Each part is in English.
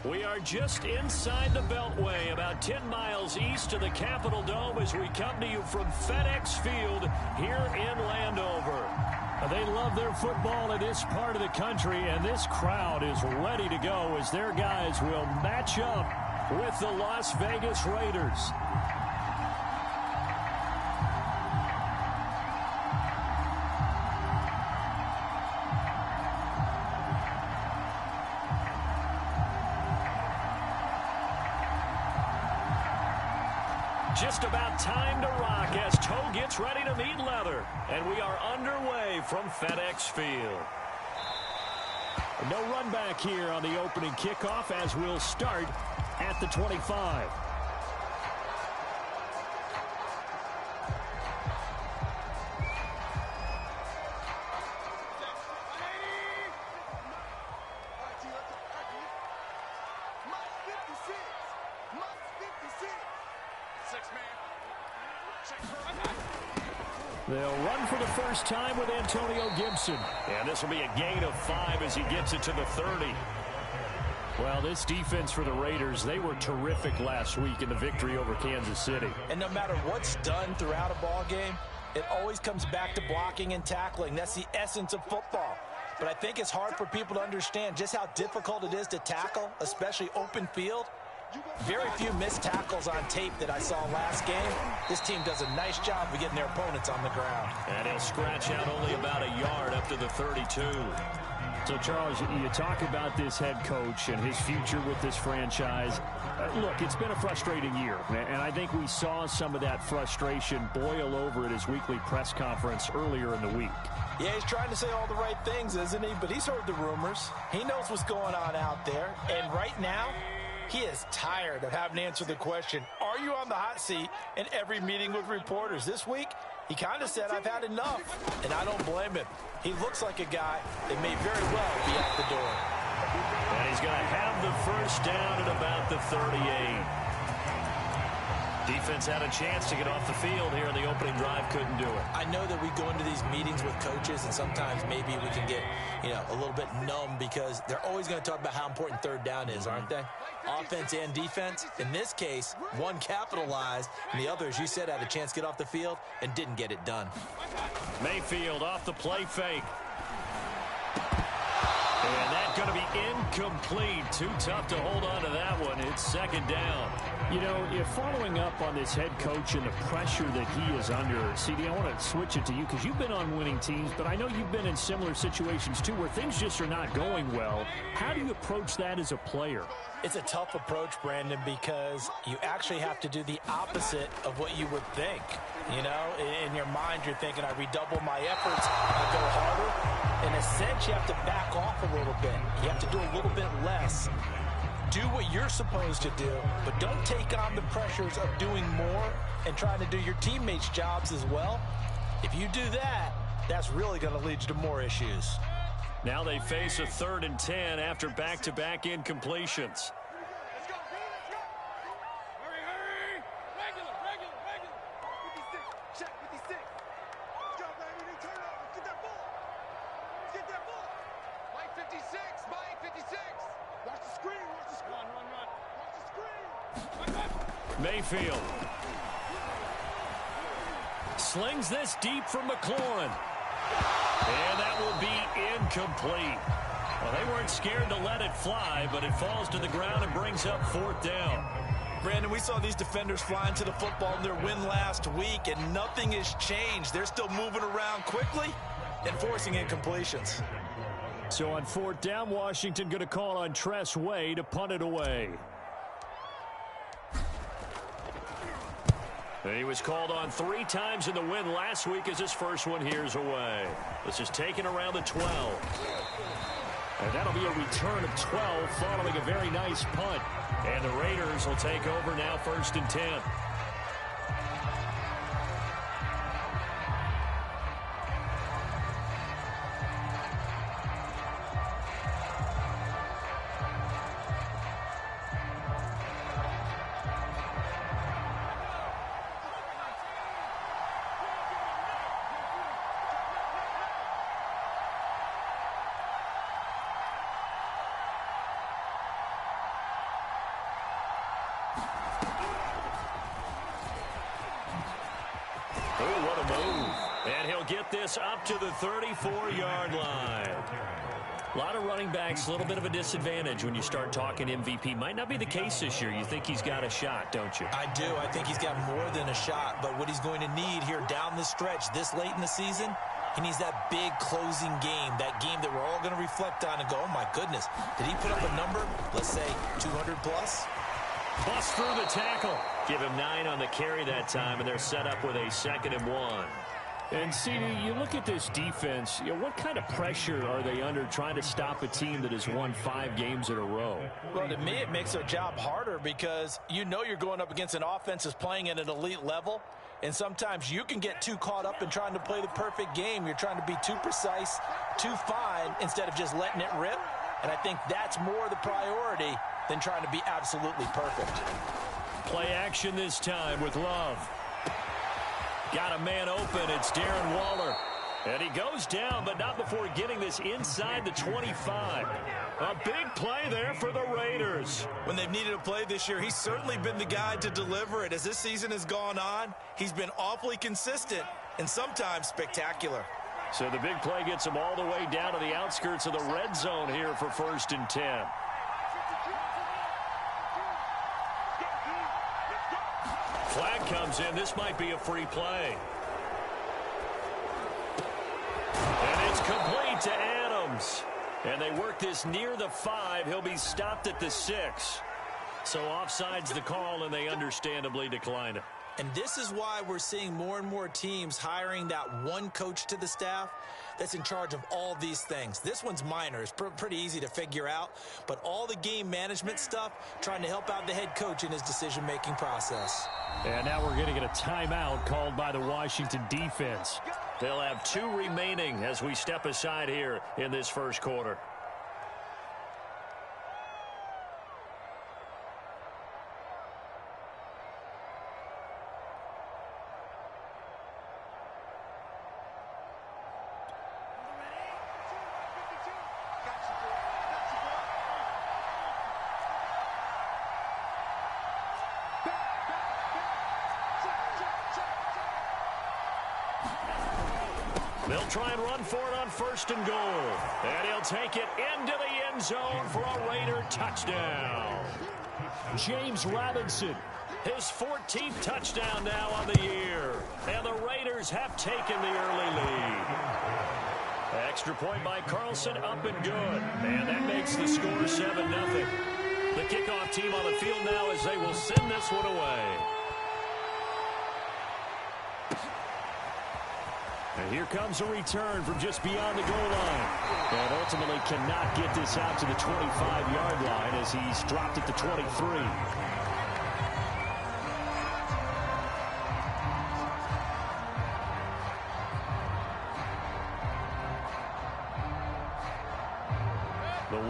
We are just inside the Beltway, about 10 miles east of the Capitol Dome as we come to you from FedEx Field here in Landover. They love their football in this part of the country, and this crowd is ready to go as their guys will match up with the Las Vegas Raiders. Just about time to rock as toe gets ready to meet leather. And we are underway from FedEx Field. No run back here on the opening kickoff as we'll start at the 25. They'll run for the first time with Antonio Gibson. And this will be a gain of 5 as he gets it to the 30. Well, this defense for the Raiders, they were terrific last week in the victory over Kansas City. And no matter what's done throughout a ball game, it always comes back to blocking and tackling. That's the essence of football. But I think it's hard for people to understand just how difficult it is to tackle, especially open field. Very few missed tackles on tape that I saw last game. This team does a nice job of getting their opponents on the ground. And he'll scratch out only about a yard up to the 32. So, Charles, you talk about this head coach and his future with this franchise. Look, it's been a frustrating year, and I think we saw some of that frustration boil over at his weekly press conference earlier in the week. Yeah, he's trying to say all the right things, isn't he? But he's heard the rumors. He knows what's going on out there. And right now, he is tired of having to answer the question, are you on the hot seat in every meeting with reporters? This week, he kind of said, I've had enough, and I don't blame him. He looks like a guy that may very well be at the door. And he's going to have the first down at about the 38. Defense had a chance to get off the field here in the opening drive, couldn't do it. I know that we go into these meetings with coaches, and sometimes maybe we can get, a little bit numb because they're always going to talk about how important third down is, aren't they? Offense and defense. In this case, one capitalized, and the other, as you said, had a chance to get off the field and didn't get it done. Mayfield off the play fake. And that's going to be incomplete. Too tough to hold on to that one. It's second down. If following up on this head coach and the pressure that he is under, CD, I want to switch it to you because you've been on winning teams, but I know you've been in similar situations too where things just are not going well. How do you approach that as a player? It's a tough approach, Brandon, because you actually have to do the opposite of what you would think. In your mind, you're thinking, I redouble my efforts, I go harder. In a sense, you have to back off a little bit. You have to do a little bit less. Do what you're supposed to do, but don't take on the pressures of doing more and trying to do your teammates' jobs as well. If you do that, that's really going to lead you to more issues. Now they face a 3rd and 10 after back-to-back incompletions. Mayfield slings this deep from McLaurin. And that will be incomplete. Well, they weren't scared to let it fly, but it falls to the ground and brings up 4th down. Brandon, we saw these defenders flying to the football in their win last week, and nothing has changed. They're still moving around quickly and forcing incompletions. So on 4th down, Washington going to call on Tress Way to punt it away. He was called on 3 times in the win last week as his first one here's away. This is taken around the 12. And that'll be a return of 12 following a very nice punt. And the Raiders will take over now 1st and 10. This up to the 34-yard line. A lot of running backs, a little bit of a disadvantage when you start talking MVP. Might not be the case this year. You think he's got a shot, don't you? I do. I think he's got more than a shot. But what he's going to need here down the stretch this late in the season, he needs that big closing game, that game that we're all going to reflect on and go, oh, my goodness, did he put up a number, let's say, 200 plus? Bust through the tackle. Give him 9 on the carry that time, and they're set up with a 2nd and 1. And, CD, you look at this defense, what kind of pressure are they under trying to stop a team that has won 5 games in a row? Well, to me, it makes their job harder because you know you're going up against an offense that's playing at an elite level, and sometimes you can get too caught up in trying to play the perfect game. You're trying to be too precise, too fine, instead of just letting it rip. And I think that's more the priority than trying to be absolutely perfect. Play action this time with Love. Got a man open. It's Darren Waller. And he goes down, but not before getting this inside the 25. A big play there for the Raiders. When they've needed a play this year, he's certainly been the guy to deliver it. As this season has gone on, he's been awfully consistent and sometimes spectacular. So the big play gets him all the way down to the outskirts of the red zone here for 1st and 10. Flag comes in. This might be a free play. And it's complete to Adams. And they work this near the 5. He'll be stopped at the 6. So offside's the call, and they understandably decline it. And this is why we're seeing more and more teams hiring that one coach to the staff that's in charge of all these things. This one's minor. It's pretty easy to figure out. But all the game management stuff, trying to help out the head coach in his decision-making process. And now we're going to get a timeout called by the Washington defense. They'll have 2 remaining as we step aside here in this first quarter. They'll try and run for it on 1st and goal. And he'll take it into the end zone for a Raider touchdown. James Robinson. His 14th touchdown now on the year. And the Raiders have taken the early lead. Extra point by Carlson, up and good. And that makes the score 7-0. The kickoff team on the field now as they will send this one away. And here comes a return from just beyond the goal line. And ultimately cannot get this out to the 25-yard line as he's dropped at the 23.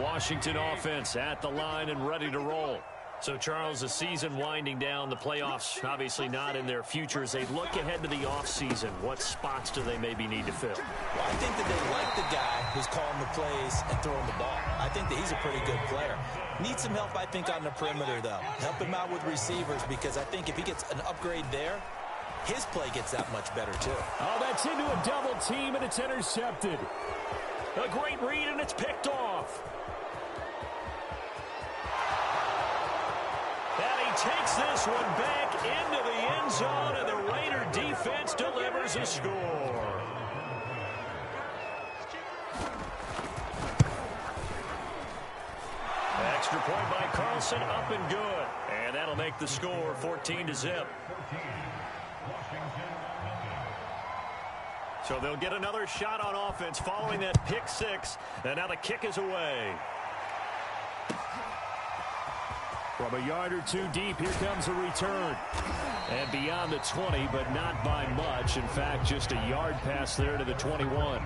Washington offense at the line and ready to roll. So, Charles, the season winding down, the playoffs obviously not in their future. As they look ahead to the offseason, what spots do they maybe need to fill? Well, I think that they like the guy who's calling the plays and throwing the ball. I think that he's a pretty good player. Needs some help, I think, on the perimeter, though. Help him out with receivers, because I think if he gets an upgrade there, his play gets that much better, too. Oh, that's into a double team, and it's intercepted. A great read, and it's picked off. And he takes this one back into the end zone, and the Raider defense delivers a score. Extra point by Carlson, up and good. And that'll make the score 14-0. So they'll get another shot on offense following that pick six. And now the kick is away. From a yard or two deep, here comes a return. And beyond the 20, but not by much. In fact, just a yard pass there to the 21.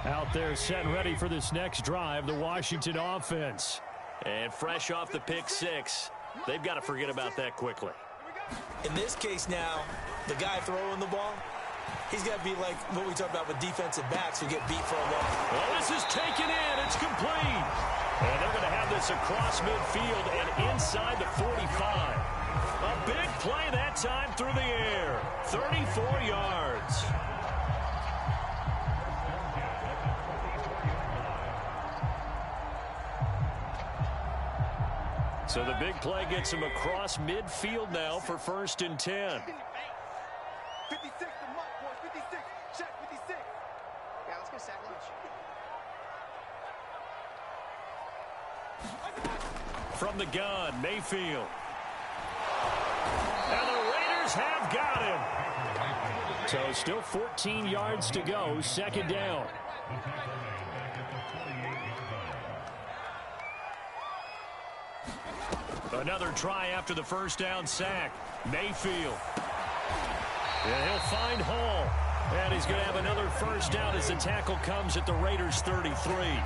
Out there set and ready for this next drive, the Washington offense. And fresh off the pick six, they've got to forget about that quickly. In this case now, the guy throwing the ball, he's got to be like what we talked about with defensive backs who get beat for a loss. Well, this is taken in. It's complete. And they're going to have this across midfield and inside the 45. A big play that time through the air. 34 yards. So the big play gets him across midfield now for 1st and 10. 56 to Mark, boys. 56. Check 56. Yeah, let's go sack lunch. From the gun, Mayfield. And the Raiders have got him. So still 14 yards to go, 2nd down. Another try after the 1st down sack. Mayfield. And he'll find Hall. And he's going to have another 1st down as the tackle comes at the Raiders' 33. You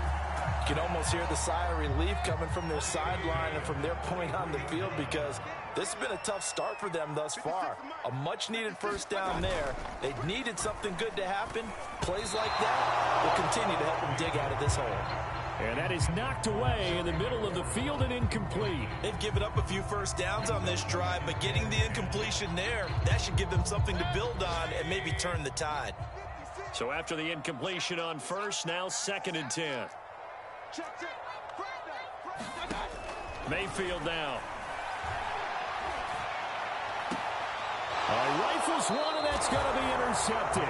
can almost hear the sigh of relief coming from their sideline and from their point on the field, because this has been a tough start for them thus far. A much-needed 1st down there. They needed something good to happen. Plays like that will continue to help them dig out of this hole. And that is knocked away in the middle of the field and incomplete. They've given up a few 1st downs on this drive, but getting the incompletion there, that should give them something to build on and maybe turn the tide. So after the incompletion on 1st, now 2nd and 10. Mayfield now. Rifles one, and that's going to be intercepted.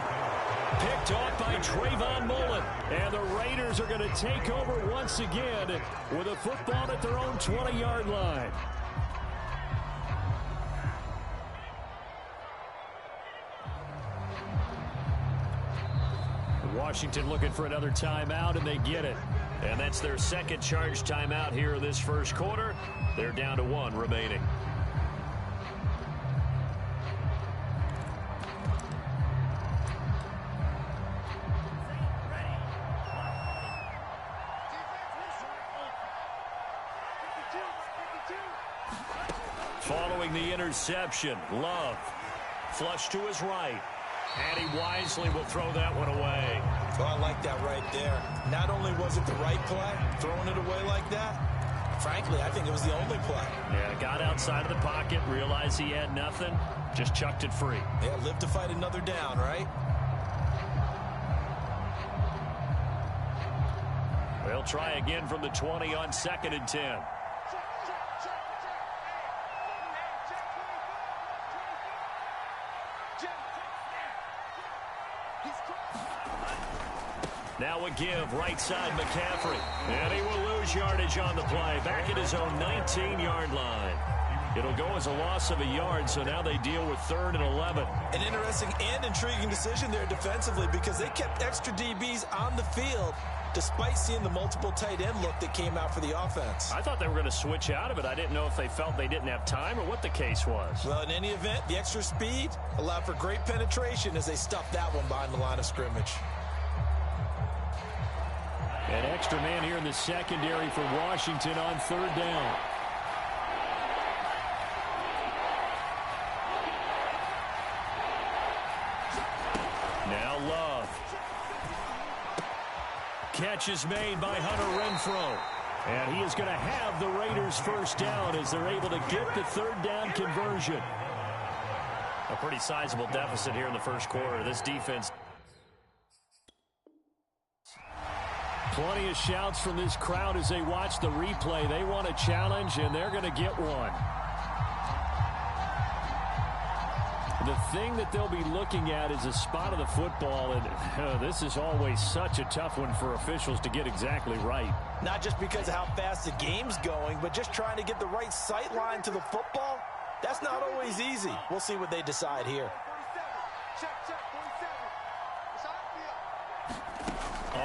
Picked off by Trayvon Mullen. And the Raiders are going to take over once again with a football at their own 20-yard line. Washington looking for another timeout, and they get it. And that's their 2nd charge timeout here in this 1st quarter. They're down to 1 remaining. Following the interception, Love. Flush to his right. And he wisely will throw that one away. Oh, I like that right there. Not only was it the right play, throwing it away like that, frankly, I think it was the only play. Yeah, got outside of the pocket, realized he had nothing, just chucked it free. Yeah, live to fight another down, right? They'll try again from the 20 on 2nd and 10. Now a give, right side McCaffrey. And he will lose yardage on the play. Back at his own 19-yard line. It'll go as a loss of a yard, so now they deal with 3rd and 11. An interesting and intriguing decision there defensively because they kept extra DBs on the field despite seeing the multiple tight end look that came out for the offense. I thought they were going to switch out of it. I didn't know if they felt they didn't have time or what the case was. Well, in any event, the extra speed allowed for great penetration as they stuffed that one behind the line of scrimmage. An extra man here in the secondary for Washington on 3rd down. Now Love. Catch is made by Hunter Renfrow. And he is going to have the Raiders first down as they're able to get the 3rd down conversion. A pretty sizable deficit here in the first quarter. This defense. Plenty of shouts from this crowd as they watch the replay. They want a challenge, and they're going to get one. The thing that they'll be looking at is a spot of the football, and this is always such a tough one for officials to get exactly right. Not just because of how fast the game's going, but just trying to get the right sight line to the football. That's not always easy. We'll see what they decide here.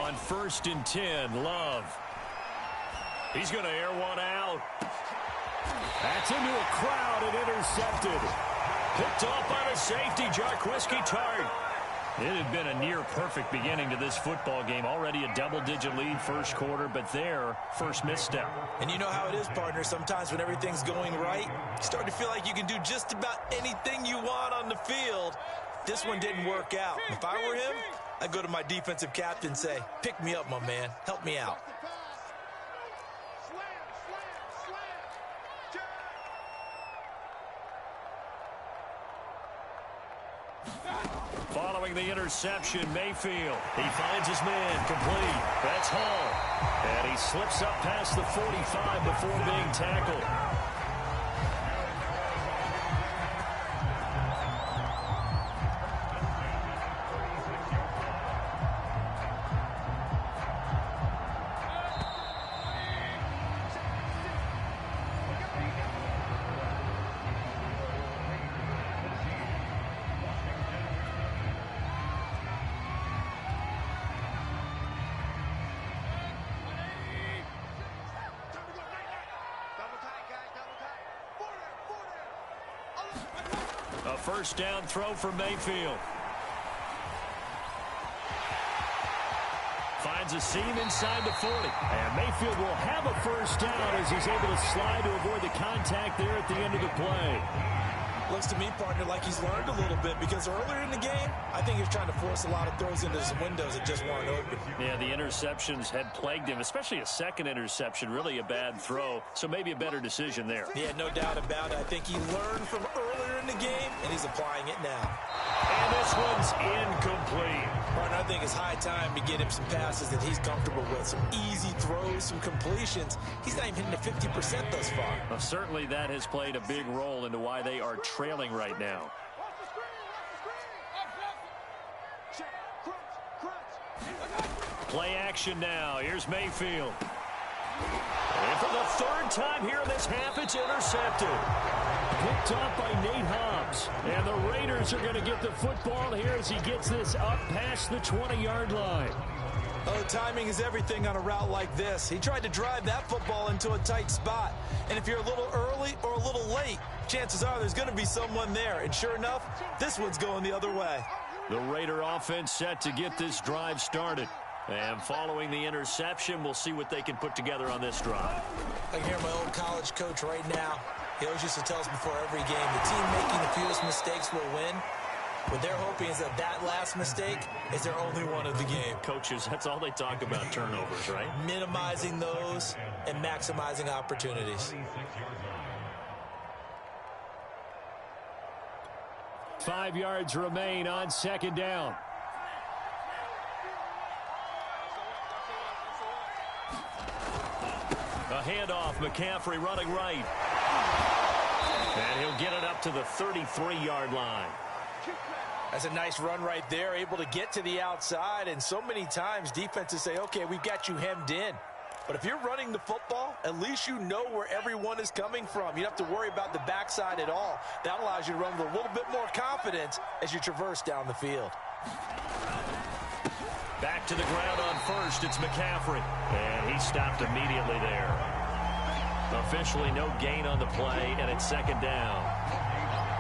On 1st and 10, Love. He's going to air one out. That's into a crowd and intercepted. Picked off by the safety, Jarquiski Tart. It had been a near-perfect beginning to this football game. Already a double-digit lead first quarter, but their first misstep. And you know how it is, partner. Sometimes when everything's going right, you start to feel like you can do just about anything you want on the field. This one didn't work out. If I were him, I'd go to my defensive captain and say, pick me up, my man. Help me out. Following the interception, Mayfield. He finds his man, complete. That's Hall. And he slips up past the 45 before being tackled. A first down throw for Mayfield. Finds a seam inside the 40. And Mayfield will have a first down as he's able to slide to avoid the contact there at the end of the play. Looks to me, partner, like he's learned a little bit because earlier in the game, I think he was trying to force a lot of throws into some windows that just weren't open. Yeah, the interceptions had plagued him, especially a second interception, really a bad throw, so maybe a better decision there. Yeah, no doubt about it. I think he learned from earlier in the game, and he's applying it now. And this one's incomplete. Partner, I think it's high time to get him some passes that he's comfortable with, some easy throws, some completions. He's not even hitting the 50% thus far. Well, certainly that has played a big role into why they are trailing right now. Play action now. Here's Mayfield. And for the 3rd time here in this half, it's intercepted. Picked off by Nate Hobbs. And the Raiders are going to get the football here as he gets this up past the 20-yard line. Oh, timing is everything on a route like this. He tried to drive that football into a tight spot. And if you're a little early or a little late, chances are there's going to be someone there. And sure enough, this one's going the other way. The Raider offense set to get this drive started. And following the interception, we'll see what they can put together on this drive. I can hear my old college coach right now. He always used to tell us before every game, the team making the fewest mistakes will win. What they're hoping is that that last mistake is their only one of the game. Coaches, that's all they talk about, turnovers, right? Minimizing those and maximizing opportunities. 5 yards remain on 2nd down. A handoff, McCaffrey running right. And he'll get it up to the 33-yard line. That's a nice run right there, able to get to the outside. And so many times defenses say, okay, we've got you hemmed in. But if you're running the football, at least you know where everyone is coming from. You don't have to worry about the backside at all. That allows you to run with a little bit more confidence as you traverse down the field. Back to the ground on first, it's McCaffrey. And he stopped immediately there. Officially no gain on the play, and it's second down.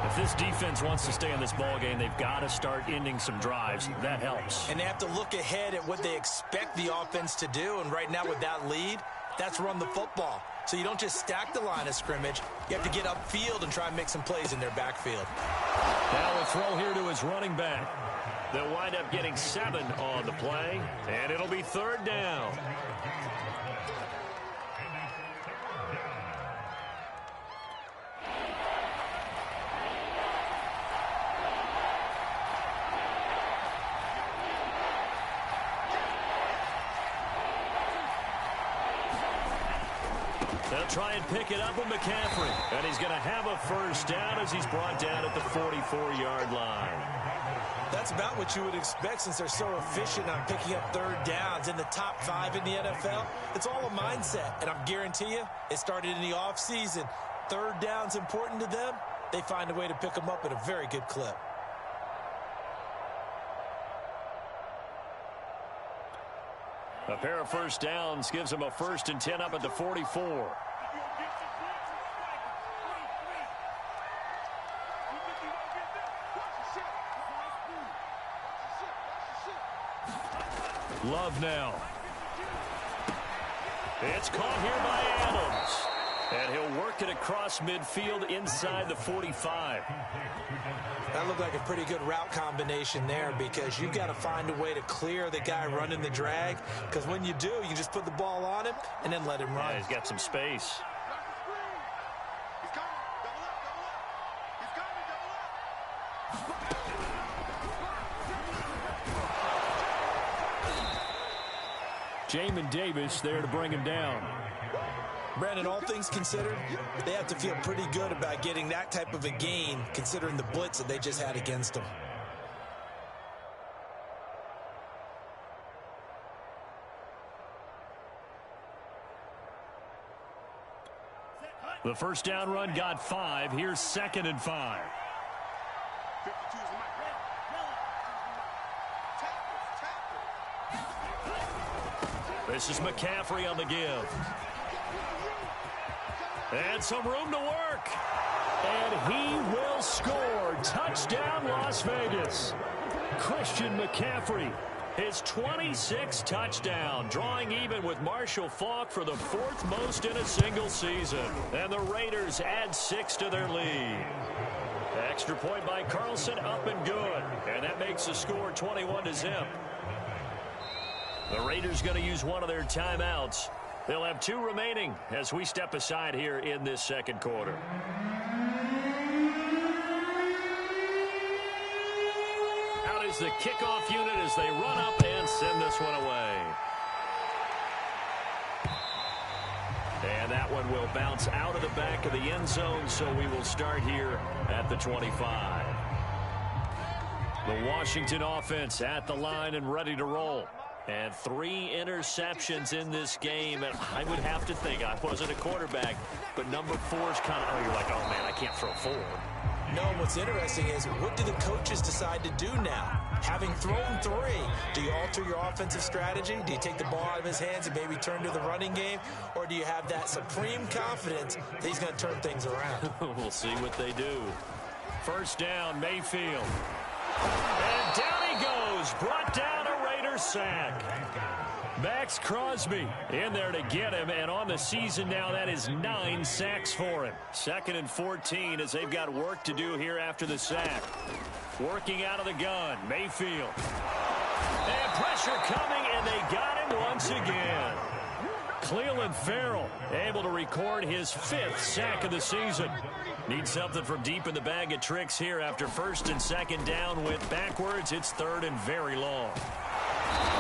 If this defense wants to stay in this ballgame, they've got to start ending some drives. That helps. And they have to look ahead at what they expect the offense to do. And right now with that lead, that's run the football. So you don't just stack the line of scrimmage. You have to get upfield and try and make some plays in their backfield. Now a throw here to his running back. They'll wind up getting 7 on the play, and it'll be third down. They'll try and pick it up with McCaffrey. And he's going to have a first down as he's brought down at the 44-yard line. That's about what you would expect since they're so efficient on picking up third downs in the top 5 in the NFL. It's all a mindset, and I guarantee you it started in the offseason. Third down's important to them. They find a way to pick them up at a very good clip. A pair of first downs gives him a 1st and 10 up at the 44. Love now. It's caught here by Adams. And he'll work it across midfield inside the 45. That looked like a pretty good route combination there because you've got to find a way to clear the guy running the drag. Because when you do, you just put the ball on him and then let him run. Yeah, he's got some space. Jamin Davis there to bring him down. Brandon, all things considered, they have to feel pretty good about getting that type of a gain considering the blitz that they just had against them. The first down run got 5. Here's 2nd and 5. This is McCaffrey on the give. And some room to work. And he will score. Touchdown, Las Vegas. Christian McCaffrey, his 26th touchdown, drawing even with Marshall Faulk for the 4th most in a single season. And the Raiders add 6 to their lead. Extra point by Carlson, up and good. And that makes the score 21-0. The Raiders going to use one of their timeouts. They'll have 2 remaining as we step aside here in this second quarter. Out is the kickoff unit as they run up and send this one away. And that one will bounce out of the back of the end zone, so we will start here at the 25. The Washington offense at the line and ready to roll. And 3 interceptions in this game, and I would have to think, I wasn't a quarterback, but number 4 is kind of, oh, you're like, oh, man, I can't throw 4. No, what's interesting is, what do the coaches decide to do now? Having thrown 3, do you alter your offensive strategy? Do you take the ball out of his hands and maybe turn to the running game? Or do you have that supreme confidence that he's going to turn things around? We'll see what they do. First down, Mayfield. And down he goes, brought down a Raider sack. Max Crosby in there to get him, and on the season now, that is 9 sacks for him. 2nd and 14 as they've got work to do here after the sack. Working out of the gun, Mayfield. And pressure coming, and they got him once again. Cleveland Farrell able to record his 5th sack of the season. Needs something from deep in the bag of tricks here after 1st and 2nd down. Went backwards. It's 3rd and very long.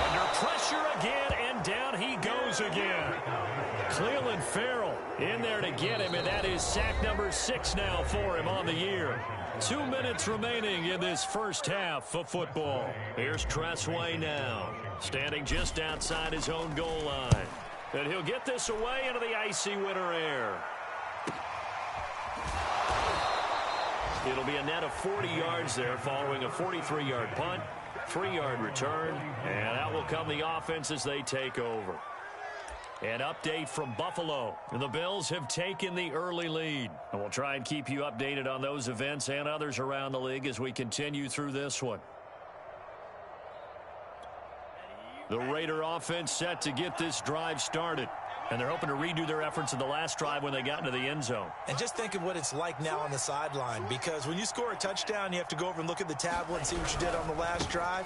Under pressure again, and down he goes again. Cleveland Farrell in there to get him, and that is sack number 6 now for him on the year. 2 minutes remaining in this first half of football. Here's Tressway now, standing just outside his own goal line. And he'll get this away into the icy winter air. It'll be a net of 40 yards there following a 43-yard punt, 3-yard return, and that will come the offense as they take over. An update from Buffalo. The Bills have taken the early lead. And we'll try and keep you updated on those events and others around the league as we continue through this one. The Raider offense set to get this drive started. And they're hoping to redo their efforts in the last drive when they got into the end zone. And just think of what it's like now on the sideline, because when you score a touchdown, you have to go over and look at the tablet and see what you did on the last drive.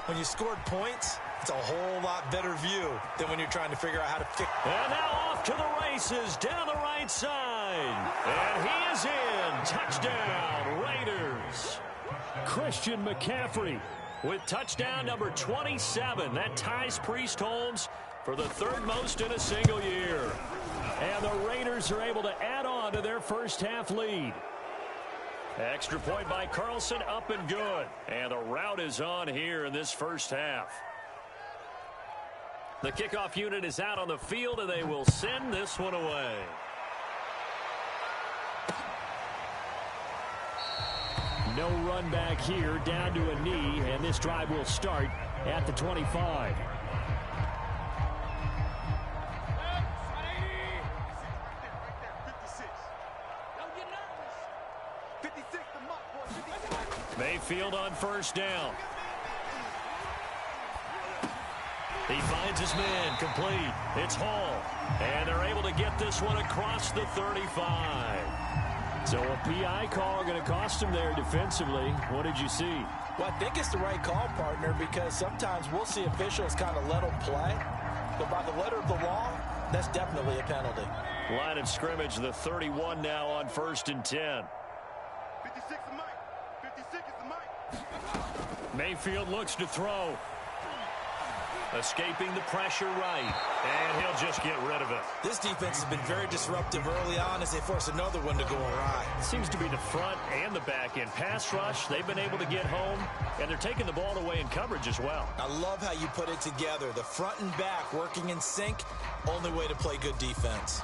When you scored points, it's a whole lot better view than when you're trying to figure out how to fix. And now off to the races down the right side. And he is in. Touchdown, Raiders. Christian McCaffrey with touchdown number 27. That ties Priest Holmes for the third most in a single year. And the Raiders are able to add on to their first half lead. Extra point by Carlson, up and good. And the route is on here in this first half. The kickoff unit is out on the field, and they will send this one away. No run back here, down to a knee, and this drive will start at the 25. Mayfield on first down. He finds his man, complete. It's Hall. And they're able to get this one across the 35. So a PI call going to cost him there defensively. What did you see? Well, I think it's the right call, partner, because sometimes we'll see officials kind of let them play. But by the letter of the law, that's definitely a penalty. Line of scrimmage, the 31 now on 1st and 10. 56 is Mike. 56 is the Mike. Mayfield looks to throw. Escaping the pressure right. And he'll just get rid of it. This defense has been very disruptive early on as they force another one to go awry. Seems to be the front and the back end. Pass rush, they've been able to get home, and they're taking the ball away in coverage as well. I love how you put it together. The front and back working in sync. Only way to play good defense.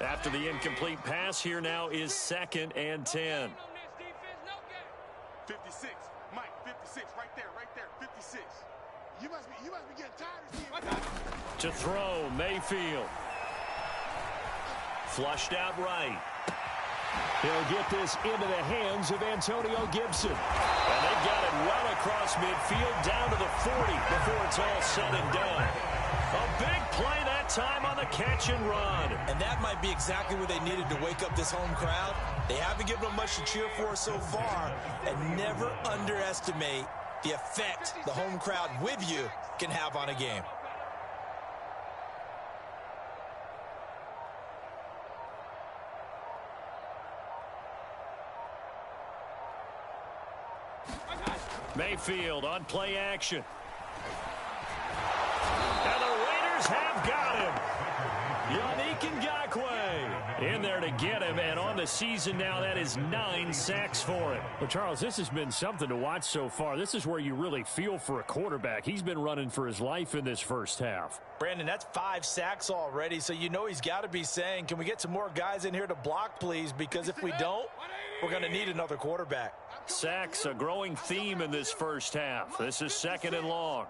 After the incomplete pass, here now is 2nd and 10. 56. Mike, 56. Right there, 56. You must be getting tired of seeing. To throw, Mayfield. Flushed out right. He'll get this into the hands of Antonio Gibson. And they got it well across midfield down to the 40 before it's all said and done. A big play that time on the catch and run. And that might be exactly what they needed to wake up this home crowd. They haven't given them much to cheer for so far. And never underestimate the effect the home crowd with you can have on a game. Mayfield on play action. And the Raiders have got him. Yannick Ngakoue in there to get him, and on the season now, that is 9 sacks for him. Well, Charles, this has been something to watch so far. This is where you really feel for a quarterback. He's been running for his life in this first half. Brandon, that's 5 sacks already, so you know he's got to be saying, can we get some more guys in here to block, please? Because if we don't, we're going to need another quarterback. Sacks, a growing theme in this first half. This is 2nd and long.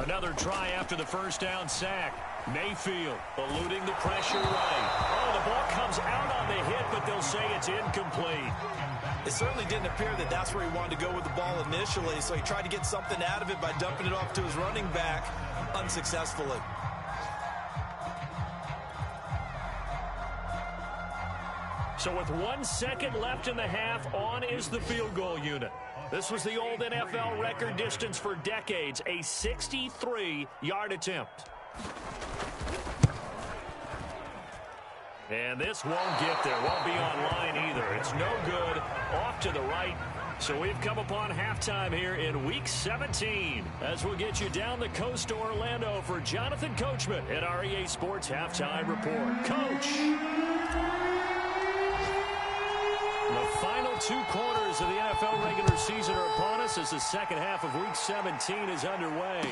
Another try after the first down sack. Mayfield eluding the pressure right. Oh, the ball comes out on the hit, but they'll say it's incomplete. It certainly didn't appear that that's where he wanted to go with the ball initially, so he tried to get something out of it by dumping it off to his running back unsuccessfully. So with 1 second left in the half, on is the field goal unit. This was the old NFL record distance for decades, a 63-yard attempt. And this won't get there, won't be online either. It's no good, off to the right. So we've come upon halftime here in Week 17 as we'll get you down the coast to Orlando for Jonathan Coachman at our EA Sports Halftime Report. Coach! The two quarters of the NFL regular season are upon us as the second half of Week 17 is underway.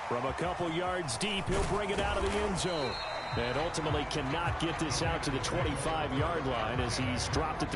From a couple yards deep, he'll bring it out of the end zone. And ultimately cannot get this out to the 25-yard line as he's dropped it.